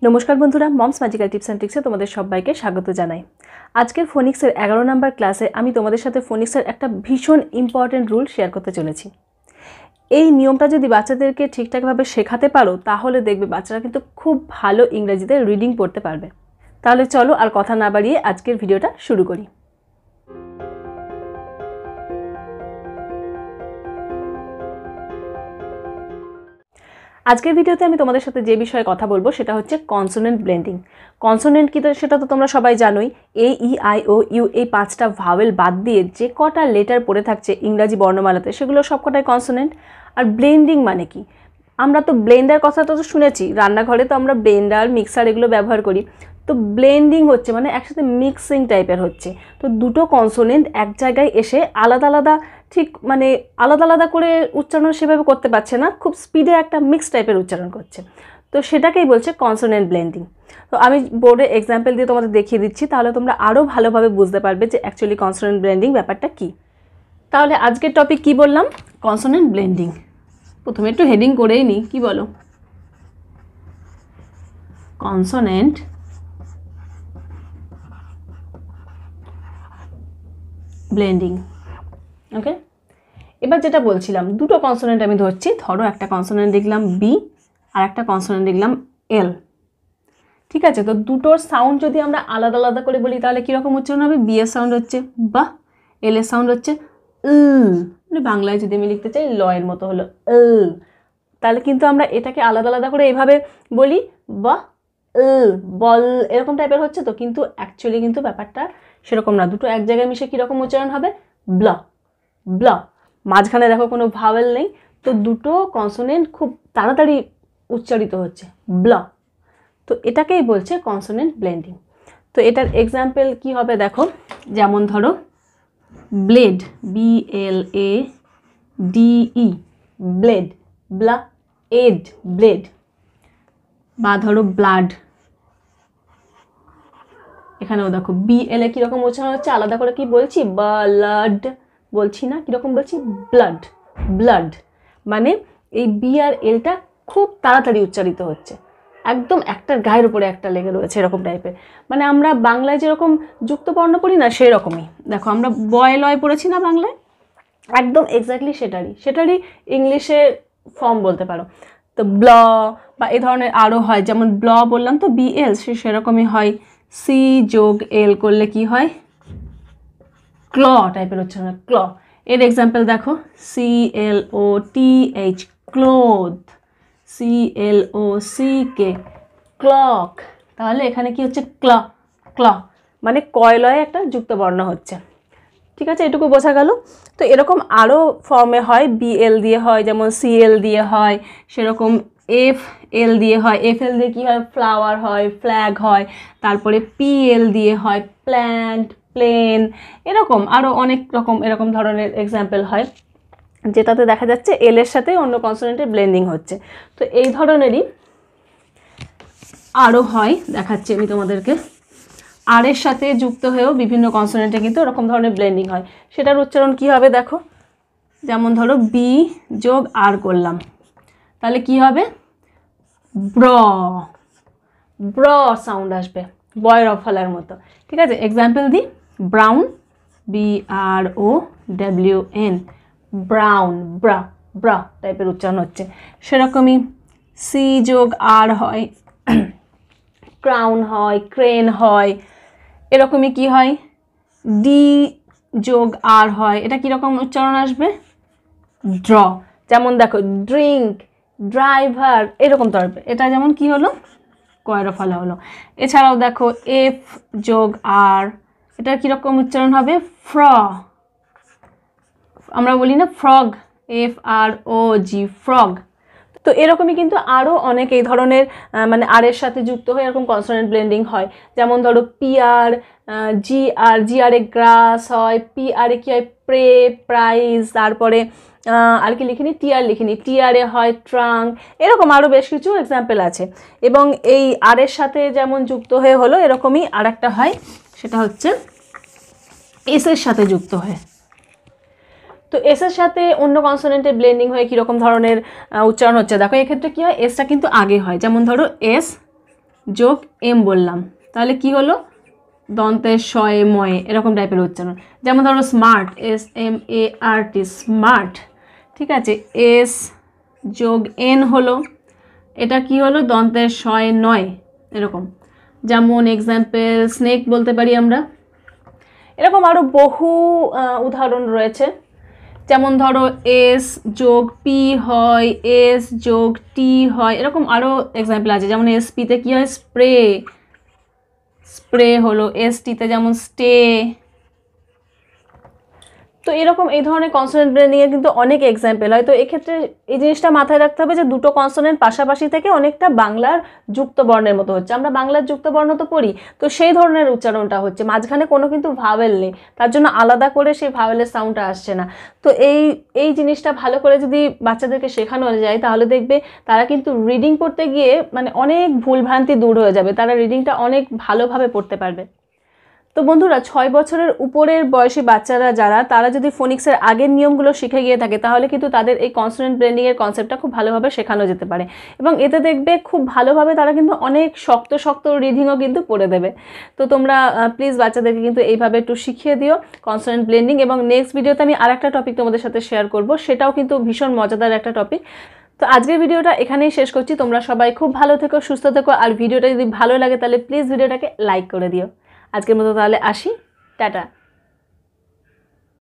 নমস্কার বন্ধুরা, moms magical tips and ট্রিক্সে তোমাদের সবাইকে স্বাগত জানাই। আজকের ফোনিক্সের 11 নম্বর ক্লাসে আমি তোমাদের সাথে ফোনিক্সের একটা ভীষণ ইম্পর্টেন্ট রুল শেয়ার করতে চলেছি। এই নিয়মটা যদি বাচ্চাদেরকে ঠিকঠাকভাবে শেখাতে পারো তাহলে দেখবে বাচ্চারা কিন্তু খুব ভালো ইংরেজিতে রিডিং পড়তে পারবে। তাহলে চলো আর কথা না বাড়িয়ে আজকের ভিডিওটা শুরু করি। আজকের ভিডিওতে আমি তোমাদের সাথে যে বিষয়ে কথা বলবো সেটা হচ্ছে কনসোনেন্ট ব্লেন্ডিং। কনসোনেন্ট কি সেটা তো তোমরা সবাই জানোই। এ ই আই ও ইউ এই 5টা ভাওয়েল বাদ দিয়ে যে কটা লেটার পড়ে থাকছে ইংরাজি বর্ণমালাতে সেগুলো সব কটাই কনসোনেন্ট। আর ব্লেন্ডিং মানে কি? আমরা তো ব্লেন্ডার কথা তো শুনেছি, রান্নাঘরে তো আমরা ব্লেন্ডার মিক্সার এগুলো ব্যবহার করি। তো ব্লেন্ডিং হচ্ছে মানে একসাথে মিক্সিং টাইপের হচ্ছে। তো দুটো কনসোনেন্ট এক জায়গায় এসে আলাদা আলাদা ঠিক মানে আলাদা আলাদা করে উচ্চারণ সেভাবে করতে পারছে না, খুব স্পিডে একটা মিক্স টাইপের উচ্চারণ করছে। তো সেটাকেই বলছে কনসোনেন্ট ব্লেন্ডিং। তো আমি বোর্ডে এক্সাম্পল দিয়ে তোমাদের দেখিয়ে দিচ্ছি, তাহলে তোমরা আরও ভালোভাবে বুঝতে পারবে যে অ্যাকচুয়ালি কনসোনেন্ট ব্লেন্ডিং ব্যাপারটা কী। তাহলে আজকের টপিক কি বললাম? Consonant blending. প্রথমে একটু হেডিং করেই নিই, কি বলো? Consonant blending. ওকে, এবার যেটা বলছিলাম, দুটো কনসোনেন্ট আমি ধরছি। ধরো একটা কনসোনেন্ট লিখলাম বি আর একটা কনসোনেন্ট লিখলাম এল। ঠিক আছে, তো দুটোর সাউন্ড যদি আমরা আলাদা আলাদা করে বলি তাহলে কীরকম উচ্চারণ হবে? বি এর সাউন্ড হচ্ছে বা, এল এর সাউন্ড হচ্ছে মানে বাংলায় যদি আমি লিখতে চাই ল এর মতো হলো তাহলে কিন্তু আমরা এটাকে আলাদা আলাদা করে এইভাবে বলি বা বল এরকম টাইপের হচ্ছে। তো কিন্তু অ্যাকচুয়ালি কিন্তু ব্যাপারটা সেরকম না। দুটো এক জায়গায় মিশে কীরকম উচ্চারণ হবে? ব্ল ব্ল। মাঝখানে দেখো কোনো ভাওয়েল নেই, তো দুটো কনসোনেন্ট খুব তাড়াতাড়ি উচ্চারিত হচ্ছে, ব্ল। তো এটাকেই বলছে কনসোনেন্ট ব্লেন্ডিং। তো এটার এক্সাম্পল কি হবে দেখো, যেমন ধরো blade, B L A D E, blade, blade, blade. বা ধরো ব্লাড, এখানেও দেখো বি এল এ কীরকম উচ্চারণ হচ্ছে, আলাদা করে কি বলছি? ব্লাড বলছি না, কীরকম বলছি? Blood, blood. মানে এই বি আর এলটা খুব তাড়াতাড়ি উচ্চারিত হচ্ছে, একদম একটার গায়ের উপরে একটা লেগে রয়েছে এরকম টাইপের। মানে আমরা বাংলায় যেরকম যুক্তবর্ণ পড়ি না সেই রকমই। দেখো আমরা বয় লয় পড়েছি না বাংলায়, একদম এক্স্যাক্টলি সেটারই ইংলিশে ফর্ম বলতে পারো। তো ব্ল বা এই ধরনের আরও হয়, যেমন ব্ল বললাম তো বি এল সেরকমই হয়। সি যোগ এল করলে কি হয়? ক্ল টাইপের উচ্চারণ, ক্ল। এর এক্সাম্পল দেখো, C L O T H, cloth, C L O C K, clock. তাহলে এখানে কি হচ্ছে? ক্ল ক্ল, মানে কয়লয়ে একটা যুক্ত বর্ণ হচ্ছে। ঠিক আছে, এটুকু বোঝা গেল। তো এরকম আরও ফর্মে হয়, বি এল দিয়ে হয়, যেমন সি এল দিয়ে হয়, সেরকম এফ এল দিয়ে হয়। এফ এল দিয়ে কী হয়? ফ্লাওয়ার হয়, ফ্ল্যাগ হয়। তারপরে পি এল দিয়ে হয় প্ল্যান্ট, প্লেন। এরকম আরও অনেক রকম এরকম ধরনের এক্সাম্পল হয় যেটাতে দেখা যাচ্ছে এল এর সাথে অন্য কনসোনেন্টের ব্লেন্ডিং হচ্ছে। তো এই ধরনেরই আরও হয়, দেখাচ্ছি আমি তোমাদেরকে। আর এর সাথে যুক্ত হয়েও বিভিন্ন কনসোনেন্টে কিন্তু এরকম ধরনের ব্লেন্ডিং হয়। সেটার উচ্চারণ কি হবে দেখো, যেমন ধরো বি যোগ আর করলাম, তাহলে কি হবে? ব্র, ব্র সাউন্ড আসবে, বয়ের ফলার মতো। ঠিক আছে, এক্সাম্পল দিই, brown, B R O W N, brown, ব্রা, ব্রা টাইপের উচ্চারণ হচ্ছে। সেরকমই সি যোগ আর হয়, ক্রাউন হয়, ক্রেন হয়। এরকমই কি হয়? ডি যোগ আর হয়, এটা কীরকম উচ্চারণ আসবে? ড্র। যেমন দেখো ড্রিঙ্ক, ড্রাইভার, এরকম তো আসবে। এটা যেমন কি হলো? কয়ের ফলা হলো। এছাড়াও দেখো এফ যোগ আর, এটার কীরকম উচ্চারণ হবে? ফ্র। আমরা বলি না ফ্রগ, এফ আর ও জি, ফ্রগ। তো এরকমই কিন্তু আরও অনেক এই ধরনের মানে আর এর সাথে যুক্ত হয়ে এরকম কনসোনেন্ট ব্লেন্ডিং হয়। যেমন ধরো পি আর জি আর, জি আর এ গ্রাস হয়, পি আর এ কী হয়? Pray, prize. তারপরে আর কি লিখিনি? টি আর লিখিনি, টি আর এ হয় ট্রাঙ্ক। এরকম আরও বেশ কিছু এক্সাম্পল আছে। এবং এই আর এর সাথে যেমন যুক্ত হয়ে হলো, এরকমই আর একটা হয়, সেটা হচ্ছে এস এর সাথে যুক্ত হয়ে। তো এস এর সাথে অন্য কনসোনেন্টের ব্লেন্ডিং হয়ে কীরকম ধরনের উচ্চারণ হচ্ছে দেখো। এক্ষেত্রে কী হয়? এসটা কিন্তু আগে হয়, যেমন ধরো এস যোগ এম বললাম, তাহলে কি হলো দন্তের শয়ে ময়ে এরকম টাইপের উচ্চারণ। যেমন ধরো স্মার্ট, SMART, স্মার্ট, ঠিক আছে, এস যোগ এন হলো, এটা কি হলো দন্তের শয়ে নয় এরকম। যেমন এক্সাম্পল স্নেক বলতে পারি আমরা। এরকম আরও বহু উদাহরণ রয়েছে। যেমন ধরো এস যোগ পি হয়, এস যোগ টি হয়, এরকম আরও এক্সাম্পল আছে। যেমন এসপিতে কী হয় স্প্রে, স্প্রে হলো, এসটিতে যেমন স্টে। তো এরকম এই ধরনের কনসোনেন্ট ব্লেন্ডিংয়ের কিন্তু অনেক এক্সাম্পল হয়। তো এক্ষেত্রে এই জিনিসটা মাথায় রাখতে হবে যে দুটো কনসোনেন্ট পাশাপাশি থেকে অনেকটা বাংলার যুক্ত বর্ণের মতো হচ্ছে। আমরা বাংলার যুক্ত বর্ণ তো পড়ি, তো সেই ধরনের উচ্চারণটা হচ্ছে, মাঝখানে কোনো কিন্তু ভাওয়েল নেই, তার জন্য আলাদা করে সেই ভাওয়েলের সাউন্ডটা আসছে না। তো এই জিনিসটা ভালো করে যদি বাচ্চাদেরকে শেখানো যায় তাহলে দেখবে তারা কিন্তু রিডিং পড়তে গিয়ে মানে অনেক ভুলভ্রান্তি দূর হয়ে যাবে, তারা রিডিংটা অনেক ভালোভাবে পড়তে পারবে। তো বন্ধুরা 6 বছরের উপরের বয়সী বাচ্চারা যারা, তারা যদি ফোনিক্সের আগের নিয়মগুলো শিখে গিয়ে থাকে তাহলে কিন্তু তাদের এই কনসোনেন্ট ব্লেন্ডিংয়ের কনসেপ্টটা খুব ভালোভাবে শেখানো যেতে পারে, এবং এতে দেখবে খুব ভালোভাবে তারা কিন্তু অনেক শক্ত শক্ত রিডিংও কিন্তু পড়ে দেবে। তো তোমরা প্লিজ বাচ্চাদেরকে কিন্তু এইভাবে একটু শিখিয়ে দিও কনসোনেন্ট ব্লেন্ডিং। এবং নেক্সট ভিডিওতে আমি আরেকটা টপিক তোমাদের সাথে শেয়ার করব, সেটাও কিন্তু ভীষণ মজাদার একটা টপিক। তো আজকের ভিডিওটা এখানেই শেষ করছি। তোমরা সবাই খুব ভালো থেকো, সুস্থ থেকো, আর ভিডিওটা যদি ভালো লাগে তাহলে প্লিজ ভিডিওটাকে লাইক করে দিও। আজকের মতো তাহলে আসি, টাটা।